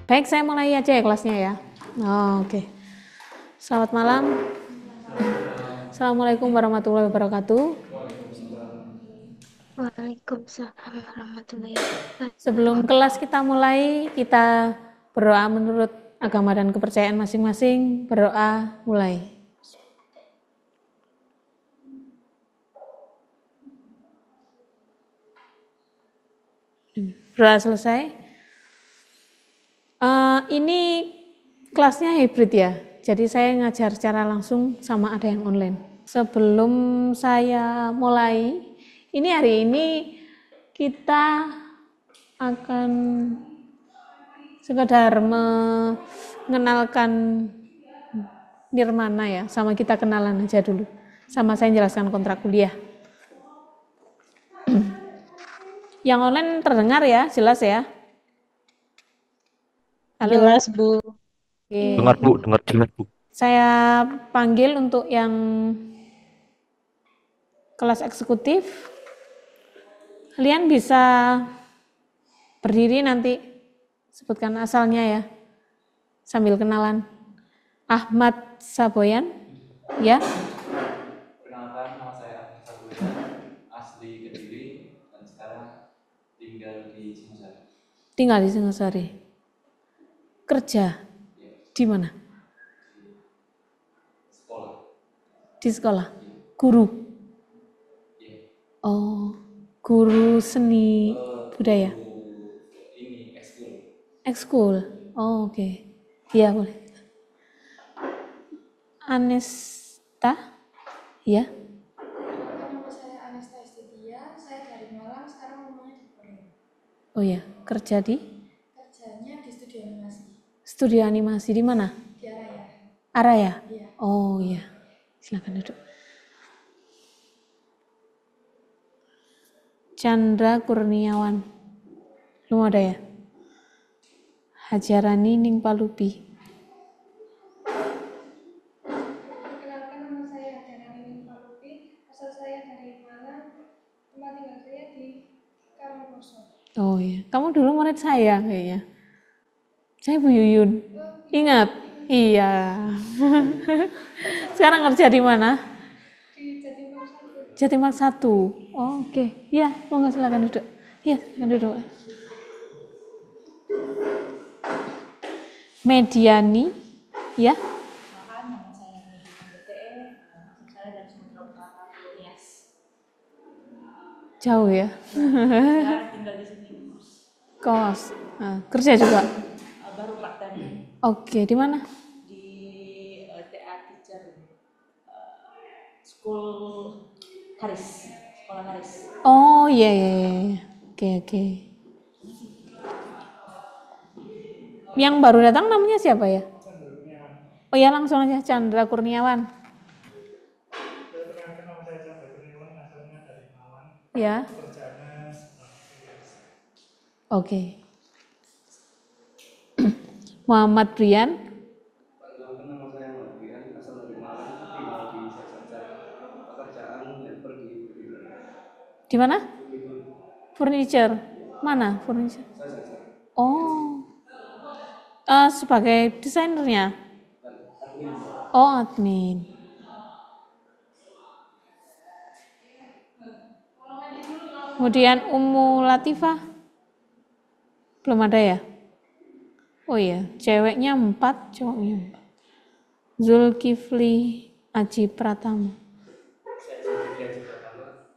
Baik, saya mulai aja ya kelasnya ya. Oke. Selamat malam. Assalamualaikum warahmatullahi wabarakatuh. Waalaikumsalam warahmatullahi wabarakatuh. Sebelum kelas kita mulai, kita berdoa menurut agama dan kepercayaan masing-masing. Berdoa mulai. Berdoa selesai. Ini kelasnya hybrid ya, jadi saya ngajar secara langsung sama ada yang online. Sebelum saya mulai, ini hari ini kita akan sekedar mengenalkan Nirmana ya, sama kita kenalan aja dulu. Sama saya jelaskan kontrak kuliah. Yang online terdengar ya, jelas ya? Halo. Jelas, Bu. Oke. Dengar Bu, dengar jelas Bu. Saya panggil untuk yang kelas eksekutif. Kalian bisa berdiri nanti, sebutkan asalnya ya, sambil kenalan. Ahmad Saboyan, ya. Perkenalkan, nama saya Ahmad Saboyan, asli Kediri dan sekarang tinggal di Singosari. Tinggal di Singosari. Kerja di mana? Sekolah. Di sekolah. Guru. Oh, guru seni budaya. Ini ekskul. Ekskul. Oh, oke. Iya, boleh. Anesta, ya. Nama saya Anesta Estitia, saya dari Malang, sekarang rumahnya di Korea. Oh ya, kerja di Kerjanya di studio animasi. studio animasi di mana? Di Araya. Araya. Iya. Oh iya, silakan duduk. Chandra Kurniawan, belum ada ya? Hajarani Ningpalupi. Perkenalkan, nama saya Hajarani Ningpalupi, asal saya dari Malang, tempat tinggal saya di Karangkoso. Oh iya, kamu dulu murid saya kayaknya. Saya Bu Yuyun. Ingat? Iya. Sekarang kerja di mana? Di Jatimur 1. Jatimar 1. Oh, oke. Iya, monggo silakan duduk. Iya, silakan duduk. Mediani, ya. Nama saya Mediani BTE, saya dari Sumatera Utara, Nias. Jauh ya. Saya tinggal di sini, Kos. Nah, kerja juga. baru Pak tadi Oke, di mana? di TA Teacher School Haris, Sekolah Haris. Oh, iya iya iya. Oke, oke. Yang baru datang namanya siapa ya? Oh ya, langsung aja Chandra Kurniawan. Perkenalkan, nama saya Chandra Kurniawan, asalnya dari Malang. Ya. Pekerjaannya Oke. Muhammad Brian. Perkenalkan, nama saya Muhammad Brian, asal dari Malang, tinggal di Seksensar. Pekerjaan helper di Di mana? Furniture. Mana furniture? Oh. Sebagai desainernya. Oh, admin. Kemudian Ummu Latifah. Belum ada ya? Oh iya, ceweknya 4, cowoknya 4. Zulkifli Aji Pratama. Saya Zulkifli Haji Pratama,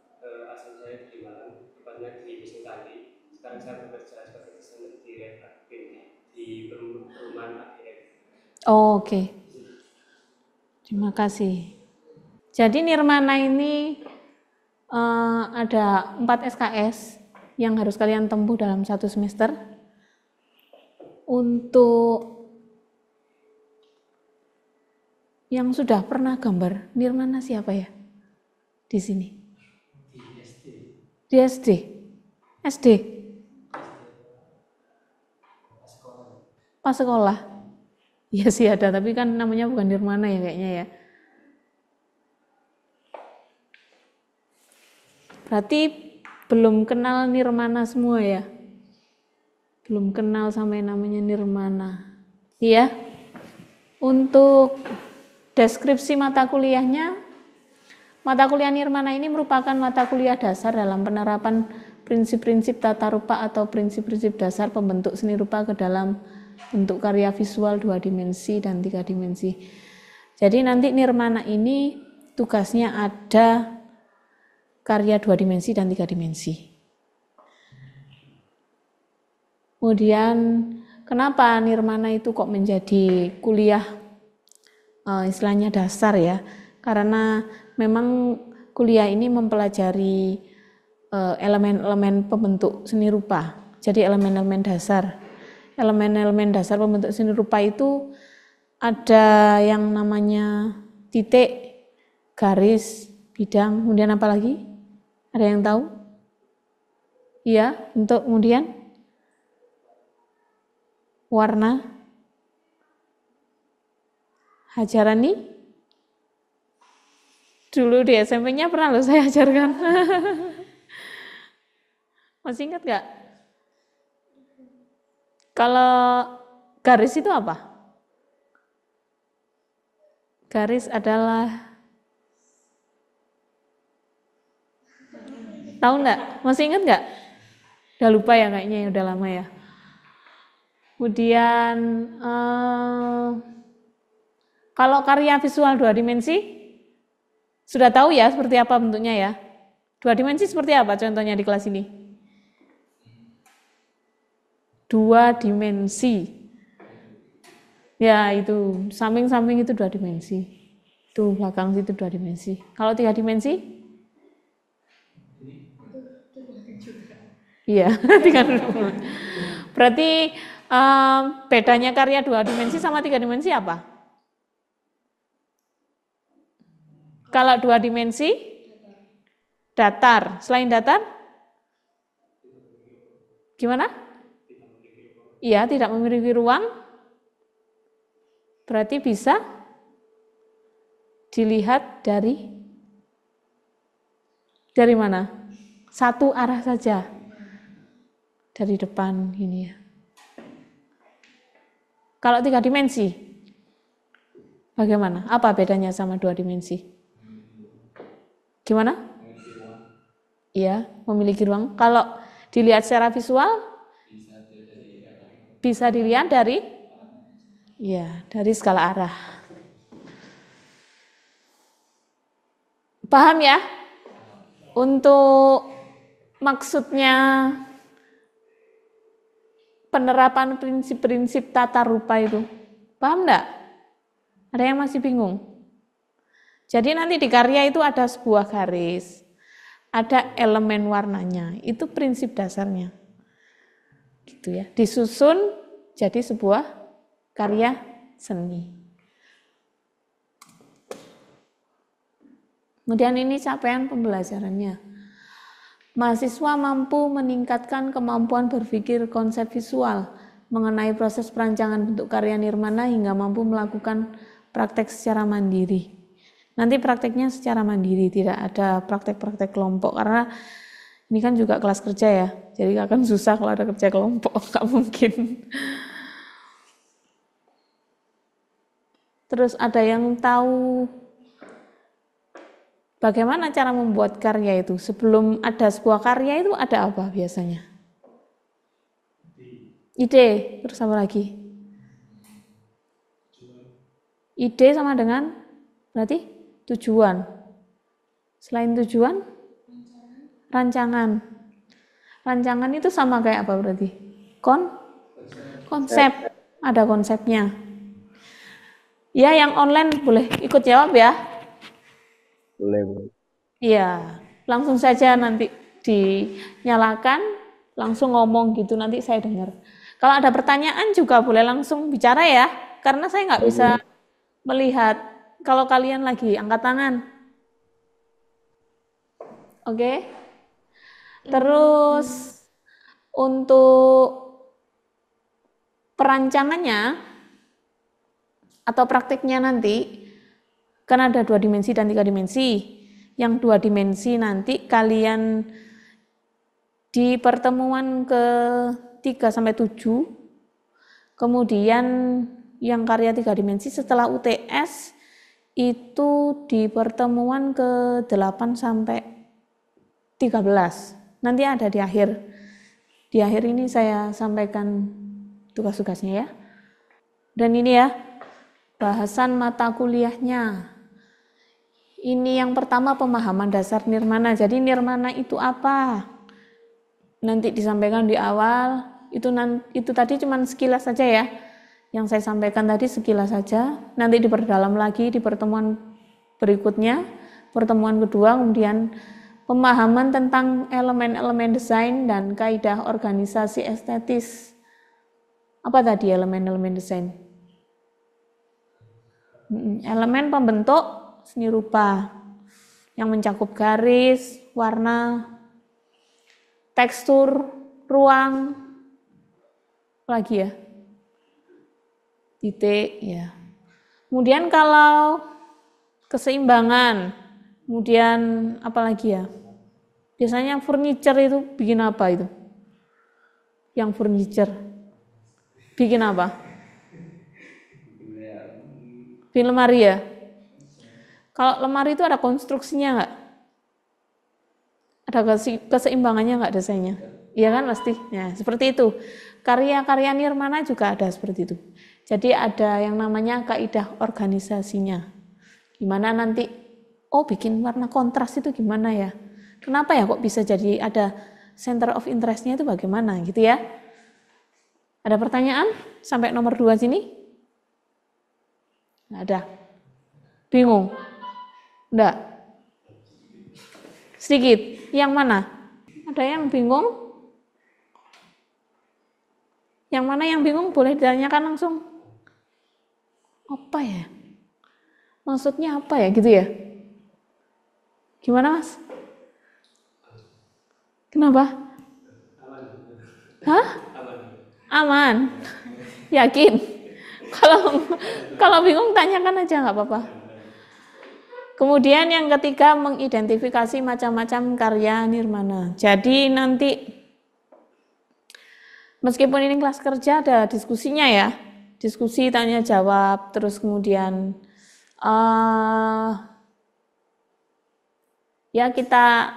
asal saya di Malang, tepatnya di Wisnu Tali. Sekarang saya bekerja sebagai desainer di Red di perumahan ADM. Oh, oke. Terima kasih. Jadi Nirmana ini ada 4 SKS yang harus kalian tempuh dalam 1 semester. Untuk yang sudah pernah gambar Nirmana siapa ya? Di sini. Di SD. SD. Pas sekolah. Iya sih ada, tapi kan namanya bukan Nirmana ya kayaknya ya. Berarti belum kenal Nirmana semua ya? Belum kenal sama yang namanya nirmana. Iya. Untuk deskripsi mata kuliahnya, mata kuliah nirmana ini merupakan mata kuliah dasar dalam penerapan prinsip-prinsip tata rupa atau prinsip-prinsip dasar pembentuk seni rupa ke dalam bentuk karya visual 2 dimensi dan 3 dimensi. Jadi nanti nirmana ini tugasnya ada karya 2 dimensi dan 3 dimensi. Kemudian kenapa nirmana itu kok menjadi kuliah istilahnya dasar ya? Karena memang kuliah ini mempelajari elemen-elemen pembentuk seni rupa. Jadi elemen-elemen dasar. Elemen-elemen dasar pembentuk seni rupa itu ada yang namanya titik, garis, bidang, kemudian apa lagi? Ada yang tahu? Iya, untuk kemudian warna, Hajarani. Dulu di SMP-nya pernah loh saya ajarkan. Masih ingat nggak? Kalau garis itu apa? Garis adalah, tahu nggak? Masih ingat nggak? Udah lupa ya kayaknya, udah lama ya. Kemudian kalau karya visual 2 dimensi, sudah tahu ya seperti apa bentuknya ya? 2 dimensi seperti apa contohnya di kelas ini? 2 dimensi. Ya itu, samping-samping itu 2 dimensi. Itu belakang situ 2 dimensi. Kalau 3 dimensi? Iya, 3 dimensi. Berarti bedanya karya 2 dimensi sama 3 dimensi apa? Kalau 2 dimensi, datar. Selain datar, gimana? Iya, tidak memiliki ruang. Berarti bisa dilihat dari mana? Satu arah saja. Dari depan ini ya. Kalau 3 dimensi, bagaimana? Apa bedanya sama 2 dimensi? Gimana? Iya, memiliki ruang. Kalau dilihat secara visual, bisa dilihat dari skala arah. Paham ya? Untuk maksudnya penerapan prinsip-prinsip tata rupa itu. Paham enggak? Ada yang masih bingung? Jadi nanti di karya itu ada sebuah garis, ada elemen warnanya, itu prinsip dasarnya. Gitu ya. Disusun jadi sebuah karya seni. Kemudian ini capaian pembelajarannya. Mahasiswa mampu meningkatkan kemampuan berpikir konsep visual mengenai proses perancangan bentuk karya nirmana hingga mampu melakukan praktek secara mandiri. Nanti prakteknya secara mandiri, tidak ada praktek-praktek kelompok karena ini kan juga kelas kerja ya, jadi akan susah kalau ada kerja kelompok, nggak mungkin. Terus ada yang tahu bagaimana cara membuat karya itu? Sebelum ada sebuah karya itu ada apa biasanya? Ide, terus apa lagi? Ide sama dengan berarti tujuan. Selain tujuan, rancangan. Rancangan itu sama kayak apa berarti? Konsep. Ada konsepnya. Ya, yang online boleh ikut jawab ya. Boleh. Iya, langsung saja nanti dinyalakan, langsung ngomong gitu, nanti saya dengar. Kalau ada pertanyaan juga boleh langsung bicara ya, karena saya nggak bisa melihat kalau kalian lagi angkat tangan. Oke? Terus untuk perancangannya atau praktiknya nanti, kan ada 2 dimensi dan 3 dimensi. Yang 2 dimensi nanti kalian di pertemuan 3 sampai 7. Kemudian yang karya 3 dimensi setelah UTS itu di pertemuan ke-8 sampai 13. Nanti ada di akhir. Di akhir ini saya sampaikan tugas-tugasnya ya. Dan ini ya, bahasan mata kuliahnya. Ini yang pertama pemahaman dasar nirmana. Jadi nirmana itu apa? Nanti disampaikan di awal. Itu tadi cuma sekilas saja ya. Yang saya sampaikan tadi sekilas saja. Nanti diperdalam lagi di pertemuan berikutnya. Pertemuan kedua kemudian pemahaman tentang elemen-elemen desain dan kaidah organisasi estetis. Apa tadi elemen-elemen desain? Elemen pembentuk seni rupa yang mencakup garis, warna, tekstur, ruang, lagi ya, titik ya. Kemudian kalau keseimbangan, kemudian apa lagi ya? Biasanya furniture itu bikin apa itu? Yang furniture bikin apa? Bikin lemari ya? Kalau lemari itu ada konstruksinya nggak? Ada keseimbangannya nggak desainnya? Iya kan pasti. Nah, seperti itu. Karya-karya nirmana juga ada seperti itu. Jadi ada yang namanya kaidah organisasinya. Gimana nanti, bikin warna kontras itu gimana ya? Kenapa ya kok bisa jadi ada center of interest-nya itu bagaimana gitu ya? Ada pertanyaan sampai nomor 2 sini? Nggak ada. Bingung? Enggak. Sedikit. Yang mana? Ada yang bingung? Yang mana yang bingung boleh ditanyakan langsung. Apa ya? Maksudnya apa ya gitu ya? Gimana Mas? Kenapa? Hah? Aman. Yakin? Kalau bingung tanyakan aja nggak apa-apa. Kemudian yang ketiga mengidentifikasi macam-macam karya nirmana. Jadi nanti meskipun ini kelas kerja ada diskusinya ya, diskusi tanya jawab, terus kemudian ya kita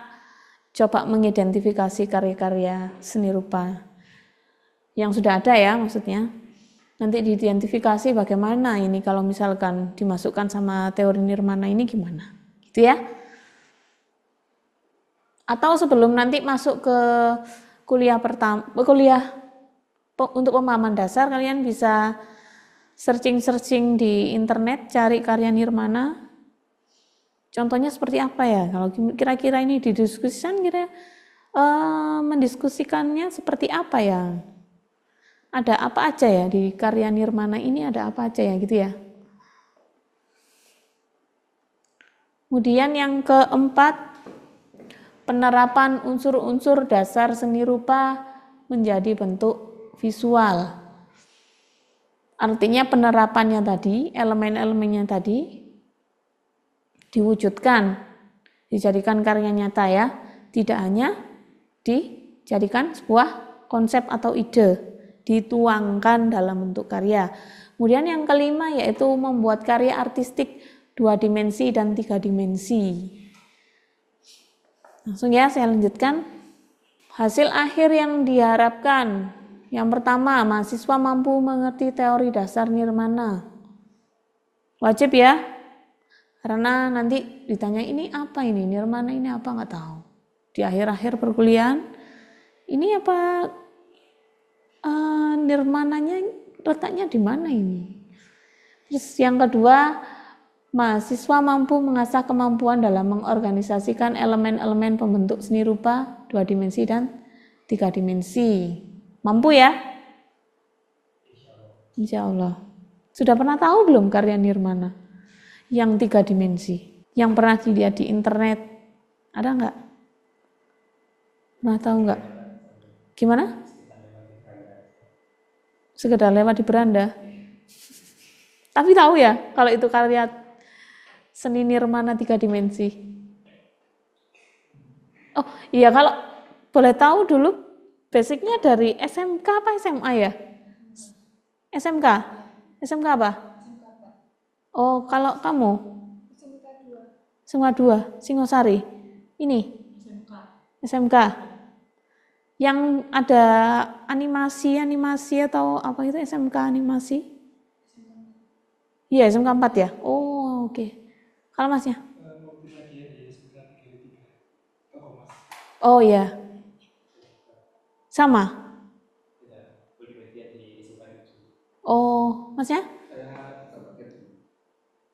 coba mengidentifikasi karya-karya seni rupa yang sudah ada ya maksudnya. Nanti diidentifikasi bagaimana ini kalau misalkan dimasukkan sama teori nirmana ini gimana, gitu ya. Atau sebelum nanti masuk ke kuliah untuk pemahaman dasar, kalian bisa searching di internet, cari karya nirmana. Contohnya seperti apa ya? Kalau kira-kira ini didiskusikan, mendiskusikannya seperti apa ya? Ada apa aja ya di karya nirmana ini, ada apa aja ya gitu ya. Kemudian yang keempat, penerapan unsur-unsur dasar seni rupa menjadi bentuk visual. Artinya penerapannya tadi, elemen-elemennya tadi diwujudkan, dijadikan karya nyata ya, tidak hanya dijadikan sebuah konsep atau ide, dituangkan dalam bentuk karya. Kemudian yang kelima yaitu membuat karya artistik 2 dimensi dan 3 dimensi. Langsung ya saya lanjutkan. Hasil akhir yang diharapkan. Yang pertama, mahasiswa mampu mengerti teori dasar nirmana. Wajib ya. Karena nanti ditanya ini apa ini, nirmana ini apa nggak tahu. Di akhir-akhir perkuliahan, ini apa nirmananya letaknya di mana ini? Terus yang kedua, mahasiswa mampu mengasah kemampuan dalam mengorganisasikan elemen-elemen pembentuk seni rupa 2 dimensi dan 3 dimensi. Mampu ya? Insya Allah. Sudah pernah tahu belum karya nirmana? Yang 3 dimensi. Yang pernah dilihat di internet. Ada nggak? Pernah tahu nggak? Gimana? Sekedar lewat di beranda. Tapi tahu ya kalau itu karya seni nirmana 3 dimensi. Oh iya, kalau boleh tahu dulu Basicnya dari SMK apa SMA ya? SMK? SMK apa? Oh, kalau kamu? SMK 2, Singosari. Ini? SMK. Yang ada animasi atau apa itu SMK animasi? Iya, SMK 4 ya? Oh, oke. Kalau Masnya? Multimedia di SMK 3 Toko Mas. Oh iya. Sama? Multimedia di SMK 7. Oh, Masnya? Saya tetap pakai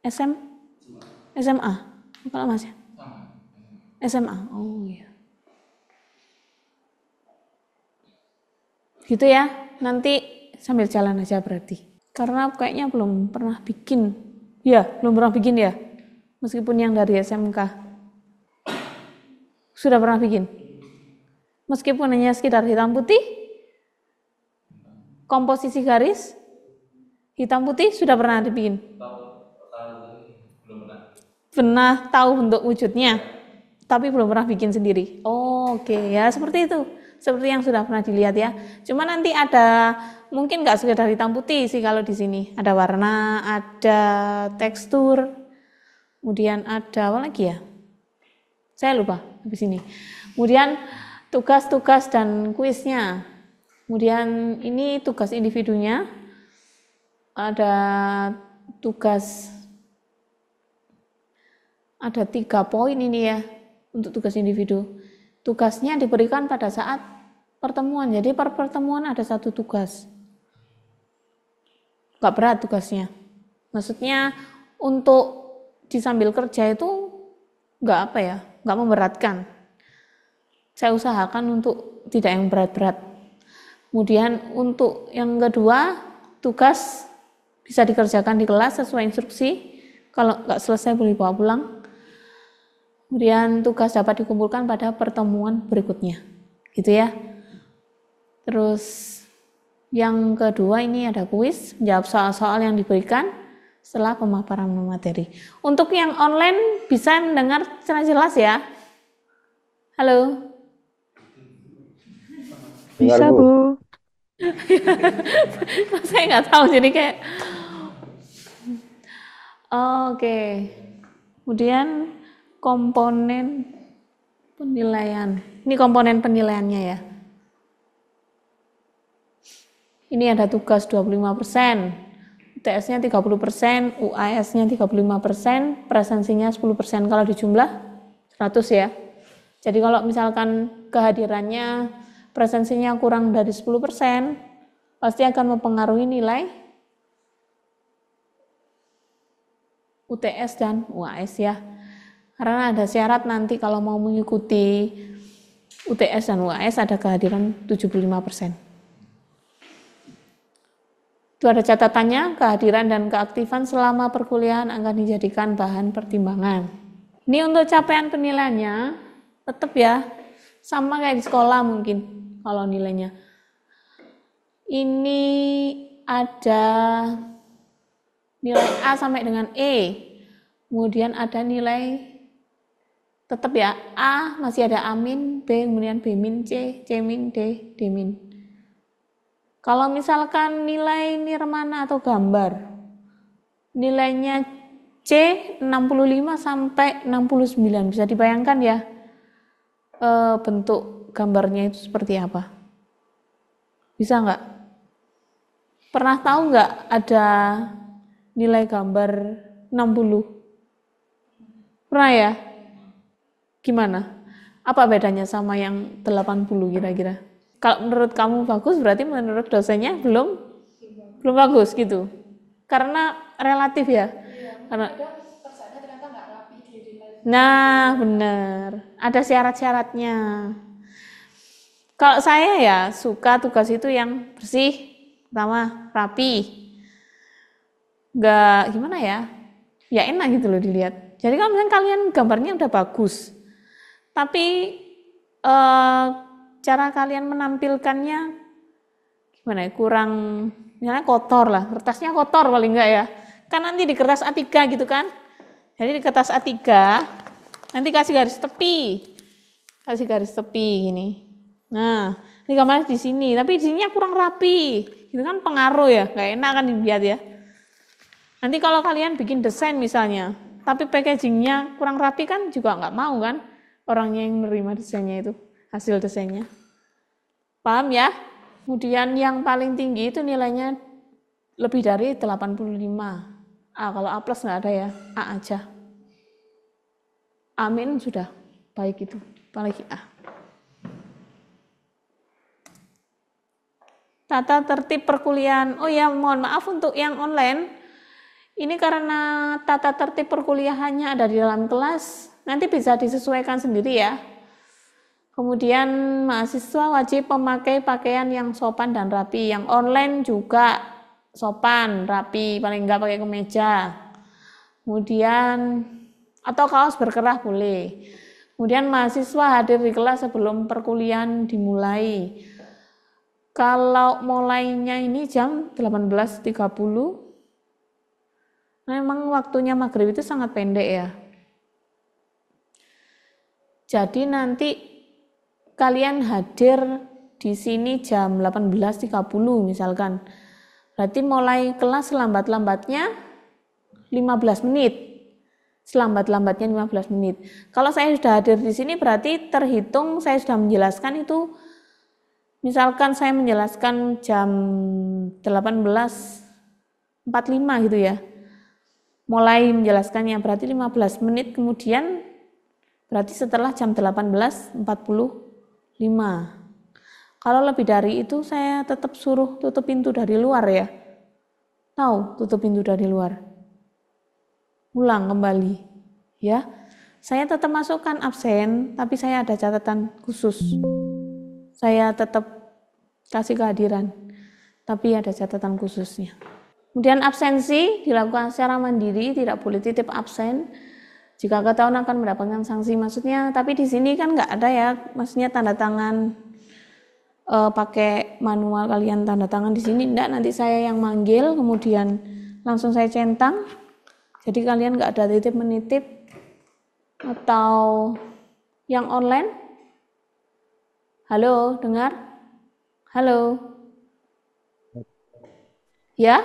SM? SMA? Kalau Masnya? SMA. Oh iya. Gitu ya. Nanti sambil jalan aja berarti. Karena kayaknya belum pernah bikin. Ya, belum pernah bikin ya. Meskipun yang dari SMK. Sudah pernah bikin? Meskipun hanya sekitar hitam putih, komposisi garis, hitam putih sudah pernah dibikin? Pernah tahu bentuk wujudnya, tapi belum pernah bikin sendiri. Oh, oke. Ya seperti itu, seperti yang sudah pernah dilihat ya. Cuma nanti ada, mungkin nggak sekedar hitam putih sih kalau di sini. Ada warna, ada tekstur, kemudian ada apa lagi ya? Saya lupa di sini. Kemudian tugas-tugas dan kuisnya. Kemudian ini tugas individunya. Ada tugas, ada 3 poin ini ya untuk tugas individu. Tugasnya diberikan pada saat pertemuan. Jadi per pertemuan ada 1 tugas. Gak berat tugasnya. Maksudnya untuk disambil kerja itu gak memberatkan. Saya usahakan untuk tidak yang berat-berat. Kemudian untuk yang kedua, tugas bisa dikerjakan di kelas sesuai instruksi. Kalau nggak selesai boleh bawa pulang. Kemudian tugas dapat dikumpulkan pada pertemuan berikutnya. Gitu ya. Terus yang kedua ini ada kuis, menjawab soal-soal yang diberikan setelah pemaparan materi. Untuk yang online bisa mendengar secara jelas ya. Halo. Bisa, Bu. Saya nggak tahu jadi kayak oke. Kemudian komponen penilaian. Ini komponen penilaiannya ya. Ini ada tugas 25%, UTS-nya 30%, UAS-nya 35%, presensinya 10%. Kalau dijumlah 100 ya. Jadi kalau misalkan kehadirannya presensinya kurang dari 10%, pasti akan mempengaruhi nilai UTS dan UAS ya. Karena ada syarat nanti kalau mau mengikuti UTS dan UAS ada kehadiran 75%. Itu ada catatannya, kehadiran dan keaktifan selama perkuliahan akan dijadikan bahan pertimbangan. Ini untuk capaian penilaiannya, tetap ya, sama kayak di sekolah mungkin kalau nilainya. Ini ada nilai A sampai dengan E, kemudian ada nilai tetap ya, A masih ada A min, B kemudian B min, C min, D min. Kalau misalkan nilai nirmana atau gambar, nilainya C 65 sampai 69, bisa dibayangkan ya bentuk gambarnya itu seperti apa? Bisa nggak? Pernah tahu nggak ada nilai gambar 60? Pernah ya? Gimana? Apa bedanya sama yang 80 kira-kira? Kalau menurut kamu bagus, berarti menurut dosennya belum bagus gitu. Karena relatif ya. Karena nah, benar. Ada syarat-syaratnya. Kalau saya ya suka tugas itu yang bersih, pertama rapi. Enggak gimana ya? Ya enak gitu loh dilihat. Jadi kalau misalnya kalian gambarnya udah bagus, tapi cara kalian menampilkannya gimana ya? Kurang, misalnya kotor lah, kertasnya kotor paling enggak ya. Kan nanti di kertas A3 gitu kan. Jadi di kertas A3 nanti kasih garis tepi. Kasih garis tepi gini. Nah, Ini kamarnya di sini, tapi di sininya kurang rapi. Itu kan pengaruh ya, nggak enak kan dilihat ya. Nanti kalau kalian bikin desain misalnya, tapi packagingnya kurang rapi kan juga nggak mau kan orangnya yang menerima desainnya itu, hasil desainnya. Paham ya? Kemudian yang paling tinggi itu nilainya lebih dari 85. Kalau A plus nggak ada ya, A aja. Amin sudah, baik itu, apalagi A. Tata tertib perkuliahan, oh ya mohon maaf untuk yang online, ini karena tata tertib perkuliahannya ada di dalam kelas, nanti bisa disesuaikan sendiri ya. Kemudian mahasiswa wajib memakai pakaian yang sopan dan rapi, yang online juga sopan, rapi, paling enggak pakai kemeja. Kemudian atau kaos berkerah boleh. Kemudian mahasiswa hadir di kelas sebelum perkuliahan dimulai. Kalau mulainya ini jam 18.30, memang waktunya maghrib itu sangat pendek ya. Jadi nanti kalian hadir di sini jam 18.30 misalkan. Berarti mulai kelas selambat-lambatnya 15 menit. Selambat-lambatnya 15 menit. Kalau saya sudah hadir di sini berarti terhitung saya sudah menjelaskan itu, misalkan saya menjelaskan jam 18.45 gitu ya. Mulai menjelaskannya berarti 15 menit kemudian, berarti setelah jam 18.45. Kalau lebih dari itu saya tetap suruh tutup pintu dari luar ya. Tahu tutup pintu dari luar. Ulang kembali ya. Saya tetap masukkan absen, tapi saya ada catatan khusus. Saya tetap kasih kehadiran, tapi ada catatan khususnya. Kemudian absensi dilakukan secara mandiri, tidak boleh titip absen. Jika ketahuan akan mendapatkan sanksi, maksudnya, tapi di sini kan nggak ada ya, maksudnya tanda tangan pakai manual kalian tanda tangan di sini, enggak, nanti saya yang manggil, kemudian langsung saya centang. Jadi kalian nggak ada titip menitip. Atau yang online, halo, dengar? Halo, ya?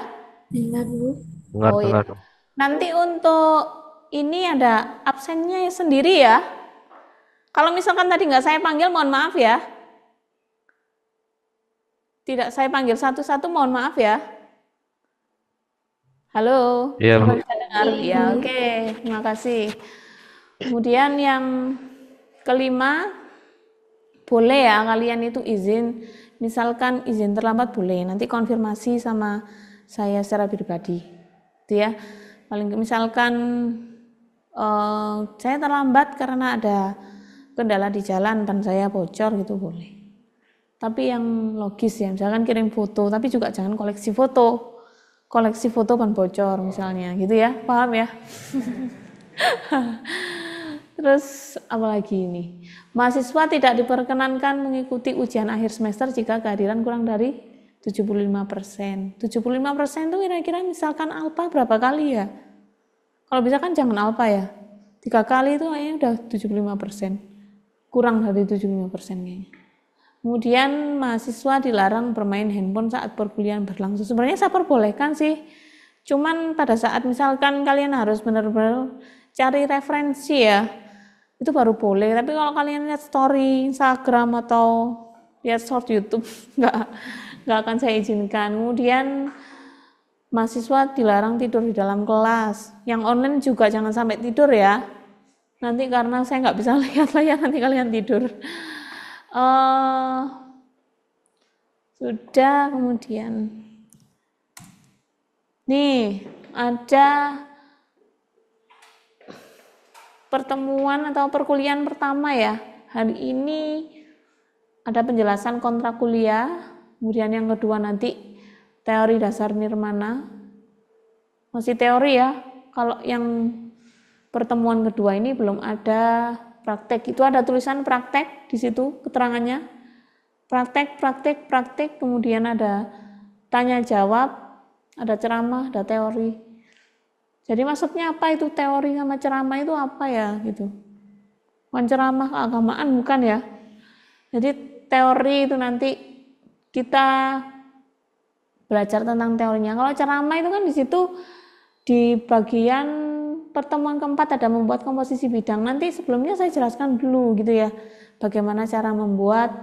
Dengar Bu. Dengar, Oh iya. dengar. Nanti untuk ini ada absennya sendiri ya. Kalau misalkan tadi nggak saya panggil, mohon maaf ya. Tidak saya panggil satu-satu, mohon maaf ya. Halo, Iya, Bu. bisa dengar? Ya, oke, terima kasih. Kemudian yang kelima, boleh ya kalian itu izin, misalkan izin terlambat boleh, nanti konfirmasi sama saya secara pribadi, itu ya. Paling misalkan saya terlambat karena ada kendala di jalan dan saya bocor gitu boleh. Tapi yang logis ya, misalkan kirim foto, tapi juga jangan koleksi foto ban bocor misalnya, gitu ya, paham ya? Terus apalagi ini, mahasiswa tidak diperkenankan mengikuti ujian akhir semester jika kehadiran kurang dari 75%. 75% itu kira-kira misalkan alpha berapa kali ya? Kalau bisa kan jangan alpha ya, 3 kali itu kayaknya udah 75%, kurang dari 75% kayaknya. Kemudian mahasiswa dilarang bermain handphone saat perkuliahan berlangsung. Sebenarnya saya perbolehkan sih, cuman pada saat misalkan kalian harus benar-benar cari referensi ya, itu baru boleh. Tapi kalau kalian lihat story Instagram atau lihat short YouTube, nggak akan saya izinkan. Kemudian mahasiswa dilarang tidur di dalam kelas. Yang online juga jangan sampai tidur ya. Nanti karena saya nggak bisa lihat layar, nanti kalian tidur. Sudah, kemudian nih ada pertemuan atau perkuliahan pertama ya. Hari ini ada penjelasan kontrak kuliah, kemudian yang kedua nanti teori dasar nirmana. Masih teori ya. Kalau yang pertemuan kedua ini belum ada praktek. Itu ada tulisan praktek di situ keterangannya. Praktek, kemudian ada tanya jawab, ada ceramah, ada teori. Jadi maksudnya apa itu teori sama ceramah itu apa ya gitu. Bukan ceramah keagamaan bukan ya. Jadi teori itu nanti kita belajar tentang teorinya. Kalau ceramah itu kan di situ di bagian pertemuan keempat ada membuat komposisi bidang. Nanti sebelumnya saya jelaskan dulu gitu ya, bagaimana cara membuat,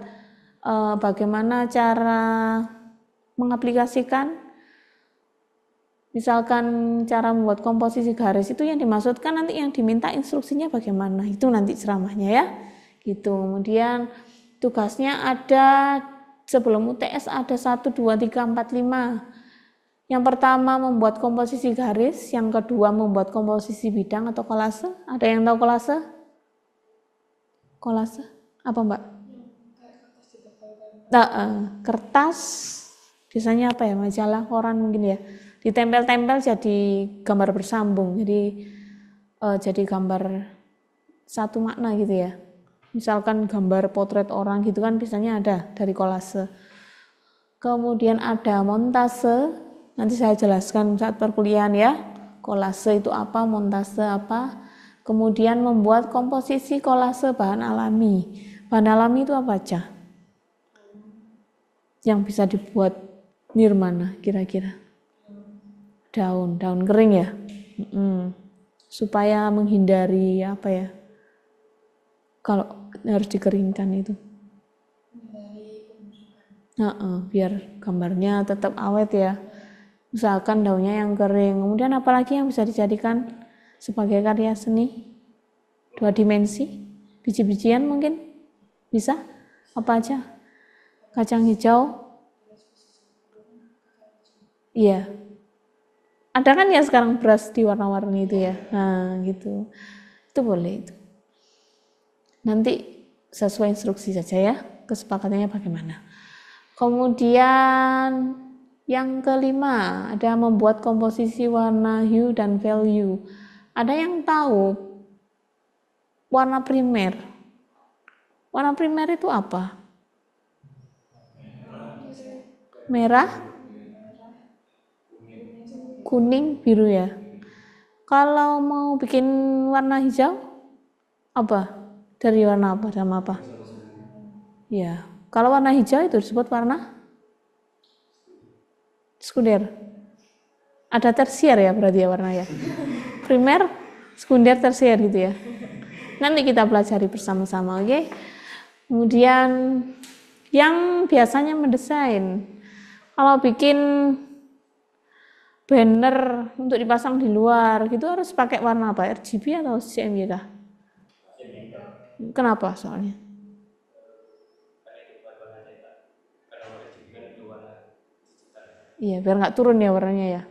bagaimana cara mengaplikasikan. Misalkan cara membuat komposisi garis itu yang dimaksudkan nanti yang diminta instruksinya bagaimana, itu nanti ceramahnya ya. Gitu. Kemudian tugasnya ada sebelum UTS ada 1, 2, 3, 4, 5. Yang pertama membuat komposisi garis, yang kedua membuat komposisi bidang atau kolase. Ada yang tahu kolase? Kolase apa Mbak? Kertas, biasanya apa ya, majalah, koran mungkin ya, ditempel-tempel jadi gambar bersambung, jadi gambar satu makna gitu ya. Misalkan gambar potret orang gitu kan biasanya ada dari kolase. Kemudian ada montase, nanti saya jelaskan saat perkuliahan ya. Kolase itu apa, montase apa. Kemudian membuat komposisi kolase bahan alami. Bahan alami itu apa aja? Yang bisa dibuat nirmana kira-kira? Daun kering ya. Supaya menghindari apa ya? Kalau harus dikeringkan itu. Biar gambarnya tetap awet ya. Misalkan daunnya yang kering. Kemudian apalagi yang bisa dijadikan sebagai karya seni? 2 dimensi? Biji-bijian mungkin? Bisa? Apa aja? Kacang hijau? Iya. Ada kan ya sekarang beras di warna-warni itu ya. Nah gitu. Itu boleh itu. Nanti sesuai instruksi saja ya, kesepakatannya bagaimana. Kemudian yang kelima, ada membuat komposisi warna hue dan value. Ada yang tahu warna primer? Warna primer itu apa? Merah, kuning, biru ya. Kalau mau bikin warna hijau, apa? Dari warna apa sama apa? Ya, kalau warna hijau itu disebut warna sekunder. Ada tersier ya berarti ya warna ya. Primer, sekunder, tersier gitu ya. Nanti kita pelajari bersama-sama, oke? Kemudian yang biasanya mendesain, kalau bikin banner untuk dipasang di luar gitu harus pakai warna apa? RGB atau CMYK? Kenapa soalnya? Iya, biar nggak turun ya warnanya ya.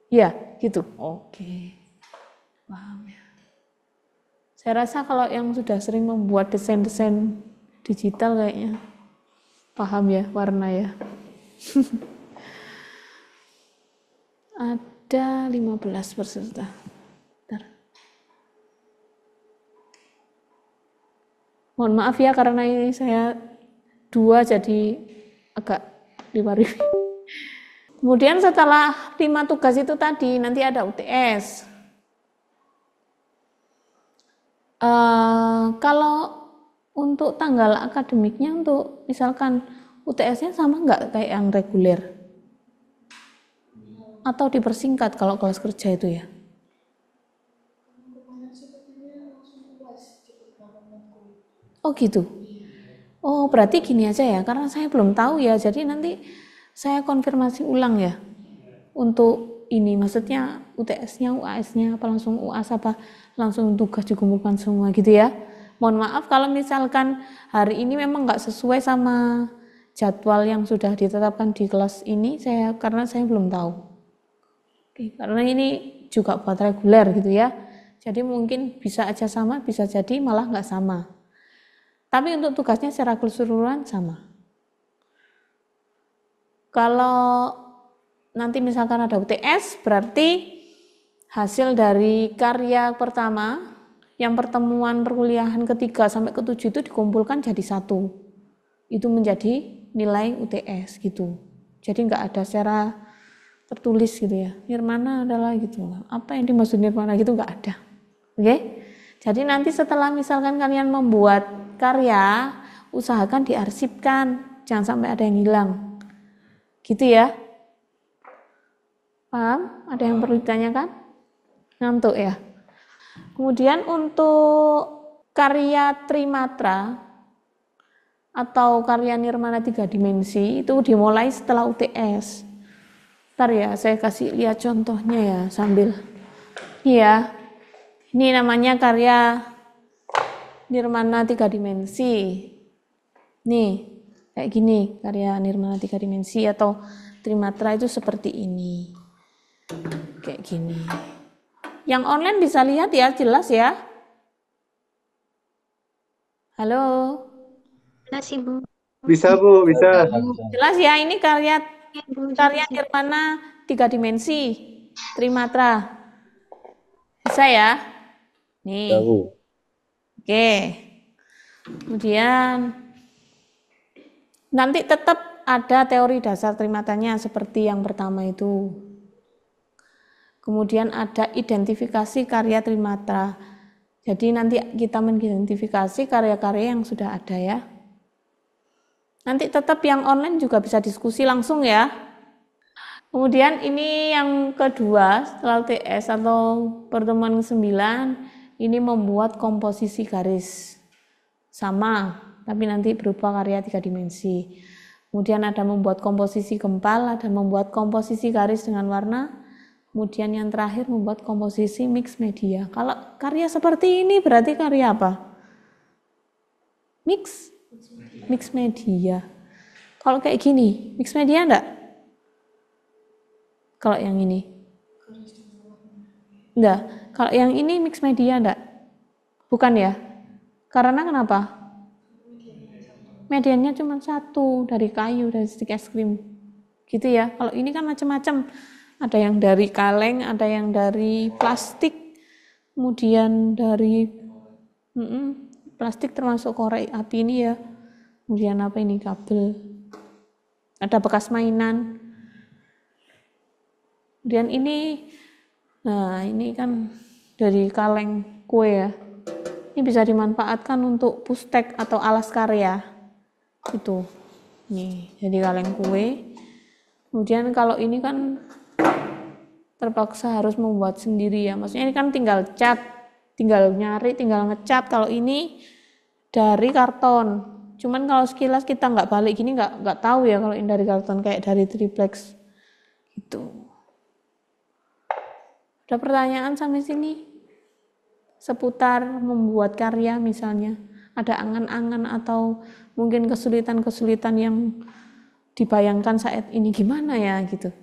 Iya, gitu. Oke. Paham ya. Saya rasa kalau yang sudah sering membuat desain-desain digital kayaknya paham ya warna ya. Ada 15 peserta. Mohon maaf ya karena ini saya 2 jadi agak liwari. Kemudian setelah 5 tugas itu tadi nanti ada UTS. Kalau untuk tanggal akademiknya untuk misalkan UTS-nya sama nggak kayak yang reguler? Atau dipersingkat kalau kelas kerja itu ya? Oh gitu. Oh berarti gini aja ya, karena saya belum tahu ya, jadi nanti saya konfirmasi ulang ya untuk ini, maksudnya UTS-nya, UAS-nya apa langsung UAS apa langsung tugas dikumpulkan semua gitu ya. Mohon maaf kalau misalkan hari ini memang nggak sesuai sama jadwal yang sudah ditetapkan di kelas ini, karena saya belum tahu. Oke, karena ini juga buat reguler gitu ya, jadi mungkin bisa aja sama, bisa jadi malah nggak sama. Tapi untuk tugasnya secara keseluruhan sama. Kalau nanti misalkan ada UTS, berarti hasil dari karya pertama, yang pertemuan perkuliahan ketiga sampai ke-7 itu dikumpulkan jadi 1. Itu menjadi nilai UTS gitu. Jadi nggak ada secara tertulis gitu ya. Nirmana adalah gitu. Apa yang dimaksud nirmana gitu nggak ada. Oke? Jadi nanti setelah misalkan kalian membuat karya, usahakan diarsipkan, jangan sampai ada yang hilang. Gitu ya. Paham? Ada yang perlu ditanyakan? Ngantuk ya. Kemudian untuk karya trimatra atau karya nirmana 3 dimensi itu dimulai setelah UTS. Ntar ya, saya kasih lihat contohnya ya sambil. Iya, ini namanya karya nirmana 3 dimensi. Nih, kayak gini karya nirmana 3 dimensi atau trimatra itu seperti ini. Kayak gini. Yang online bisa lihat ya, jelas ya. Halo. Jelas Ibu. Bisa Bu, bisa. Jelas ya, ini karya Ya, Bu, jelas, ya. nirmana 3 dimensi, trimatra. Bisa ya? Nih. Bisa Bu. Oke. Kemudian nanti tetap ada teori dasar trimatranya seperti yang pertama itu. Kemudian ada identifikasi karya trimatra. Jadi nanti kita mengidentifikasi karya-karya yang sudah ada ya. Nanti tetap yang online juga bisa diskusi langsung ya. Kemudian ini yang kedua setelah TS atau pertemuan ke-9, ini membuat komposisi garis. Sama, tapi nanti berupa karya 3 dimensi. Kemudian ada membuat komposisi gempal, ada membuat komposisi garis dengan warna. Kemudian yang terakhir membuat komposisi mix media. Kalau karya seperti ini berarti karya apa? Mix media. Kalau kayak gini, mix media enggak? Kalau yang ini? Enggak. Kalau yang ini mix media enggak? Bukan ya? Karena kenapa? Medianya cuma satu, dari kayu, dari stick es krim. Gitu ya. Kalau ini kan macam-macam. Ada yang dari kaleng, ada yang dari plastik, kemudian dari plastik termasuk korek api ini ya. Kemudian apa ini, kabel. Ada bekas mainan. Kemudian ini, nah ini kan dari kaleng kue ya. Ini bisa dimanfaatkan untuk pustek atau alas karya. Itu. Nih, jadi kaleng kue. Kemudian kalau ini kan terpaksa harus membuat sendiri ya. Maksudnya ini kan tinggal cat, tinggal nyari, tinggal ngecat. Kalau ini dari karton. Cuman kalau sekilas kita nggak balik gini nggak tahu ya kalau ini dari karton kayak dari triplex. Gitu. Ada pertanyaan sampai sini? Seputar membuat karya misalnya. Ada angan-angan atau mungkin kesulitan-kesulitan yang dibayangkan saat ini gimana ya gitu.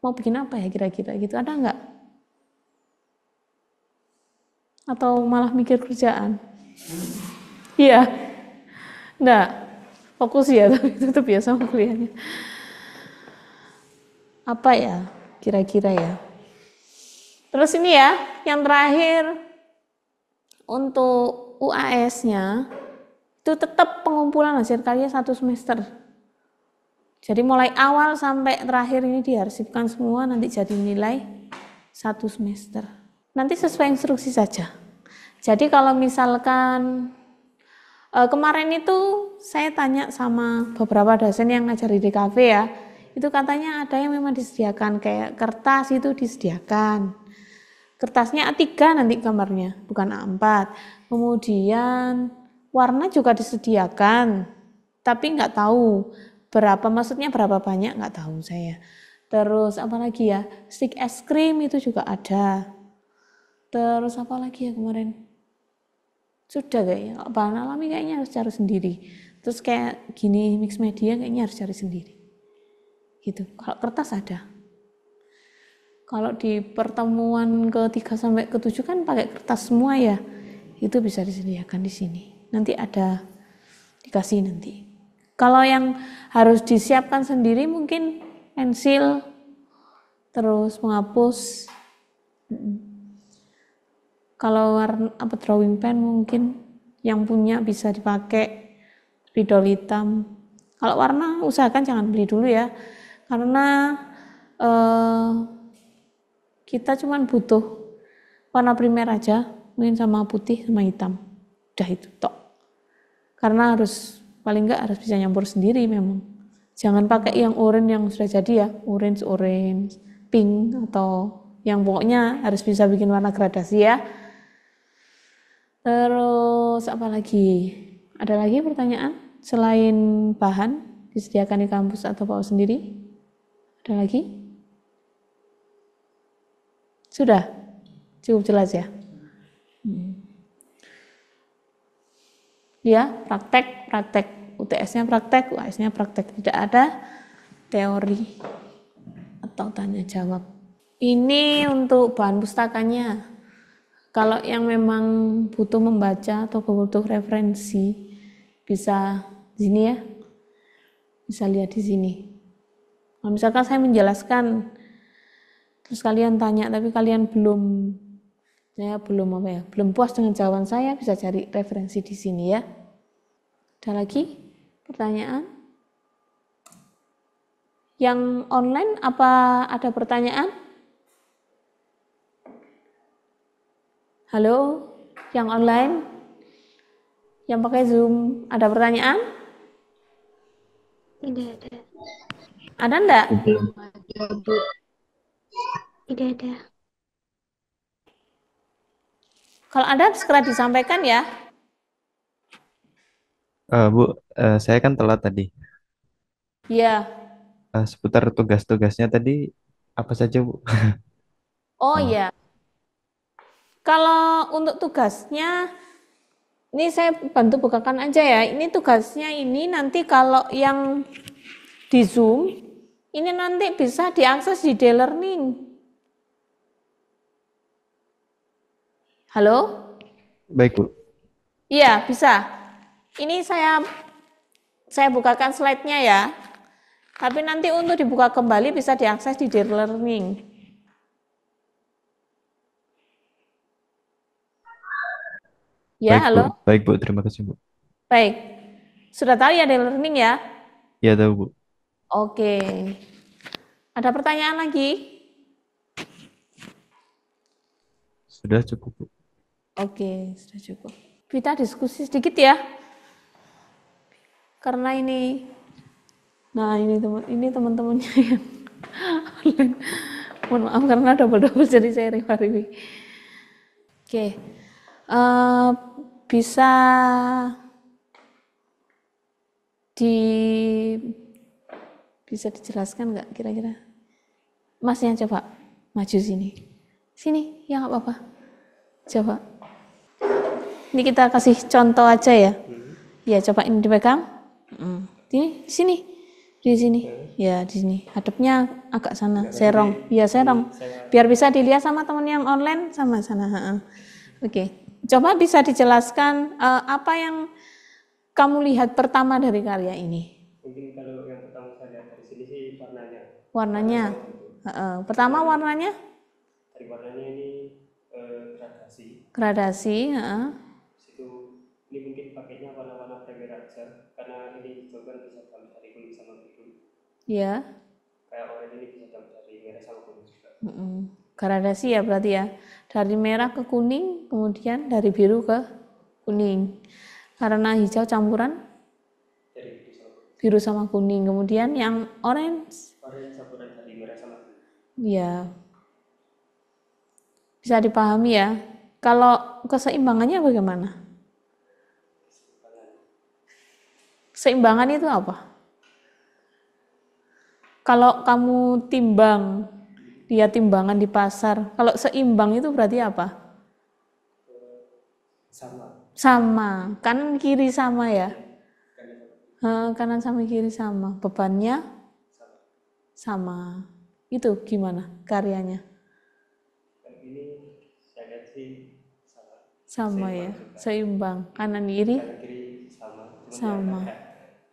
Mau bikin apa ya kira-kira gitu, ada nggak? Atau malah mikir kerjaan? Iya. Nggak. Fokus ya, tapi tetap ya sama kuliahnya. Apa ya kira-kira ya? Terus ini ya, yang terakhir untuk UAS-nya itu tetap pengumpulan hasil karya 1 semester. Jadi mulai awal sampai terakhir ini diarsipkan semua, nanti jadi nilai 1 semester. Nanti sesuai instruksi saja. Jadi kalau misalkan kemarin itu saya tanya sama beberapa dosen yang ngajar di DKV ya, itu katanya ada yang memang disediakan, kayak kertas itu disediakan. Kertasnya A3 nanti gambarnya, bukan A4. Kemudian warna juga disediakan, tapi nggak tahu berapa, maksudnya berapa banyak nggak tahu saya. Terus apa lagi ya, stick es krim itu juga ada. Terus apa lagi ya kemarin? Sudah kayaknya, bahan alami kayaknya harus cari sendiri. Terus kayak gini mix media kayaknya harus cari sendiri. Gitu. Kalau kertas ada. Kalau di pertemuan ke-3 sampai ke-7 kan pakai kertas semua ya. Itu bisa disediakan di sini. Nanti ada dikasih nanti. Kalau yang harus disiapkan sendiri mungkin pensil, terus penghapus. Kalau warna apa drawing pen mungkin yang punya bisa dipakai, spidol hitam. Kalau warna usahakan jangan beli dulu ya, karena kita cuma butuh warna primer aja, mungkin sama putih sama hitam. Udah itu tok. Karena harus Paling enggak harus bisa nyampur sendiri memang. Jangan pakai yang oranye yang sudah jadi ya, orange, pink atau yang pokoknya harus bisa bikin warna gradasi ya. Terus apa lagi? Ada lagi pertanyaan selain bahan disediakan di kampus atau bawa sendiri? Ada lagi? Sudah? Cukup jelas ya? Ya, praktek. UTS-nya praktek, UAS-nya praktek. Tidak ada teori atau tanya jawab. Ini untuk bahan pustakanya. Kalau yang memang butuh membaca atau butuh referensi, bisa di sini ya. Bisa lihat di sini. Nah, misalkan saya menjelaskan, terus kalian tanya, tapi kalian belum puas dengan jawaban saya, bisa cari referensi di sini ya. Ada lagi pertanyaan? Yang online apa ada pertanyaan? Halo, yang online, yang pakai Zoom, ada pertanyaan? Tidak ada. Ada enggak? Tidak ada. Kalau ada segera disampaikan ya. Bu, saya kan telat tadi. Iya. Seputar tugas-tugasnya tadi apa saja, Bu? Oh iya. Kalau untuk tugasnya, ini saya bantu bukakan aja ya. Ini tugasnya ini nanti kalau yang di Zoom, ini nanti bisa diakses di e-learning. Halo? Baik, Bu. Iya, bisa. Ini saya bukakan slide-nya ya. Tapi nanti untuk dibuka kembali bisa diakses di e-learning. Ya, Baik, halo. Bu. Baik, Bu. Terima kasih, Bu. Baik. Sudah tahu ya e-learning ya? Ya, tahu, Bu. Oke. Ada pertanyaan lagi? Sudah cukup, Bu. Oke, sudah cukup. Kita diskusi sedikit ya. Karena ini teman-temannya yang online. Mohon maaf karena double jadi saya review. Oke. Bisa dijelaskan nggak kira-kira? Masnya coba maju sini. Sini, ya nggak apa-apa. Coba. Ini kita kasih contoh aja ya. Ya, coba ini dipegang. Di sini. Di sini. Ya, di sini. Hadapnya agak sana, serong. Ya, serong. Biar bisa dilihat sama teman yang online sama sana. Oke. Coba bisa dijelaskan apa yang kamu lihat pertama dari karya ini? Mungkin kalau yang pertama saya lihat dari sini sih warnanya. Warnanya. Pertama warnanya? Dari warnanya ini gradasi. Gradasi. Situ ini mungkin pakainya warna-warna primer aja karena ini hijau kan bisa campur dari kuning sama biru. Ya. Kayak oranye ini bisa campur dari merah sama kuning juga. Gradasi ya berarti ya. Dari merah ke kuning, kemudian dari biru ke kuning. Karena hijau campuran Dari biru sama kuning. Kemudian yang orange. Orange campuran dari merah sama kuning. Ya. Bisa dipahami ya. Kalau keseimbangannya bagaimana? Seimbangan itu apa? Kalau kamu timbang, dia timbangan di pasar. Kalau seimbang itu berarti apa? Sama. Kanan kiri sama ya? Kanan sama kiri sama. Bebannya sama. Itu gimana karyanya? Ini saya lihat sih Sama ya, seimbang. Kanan kiri sama.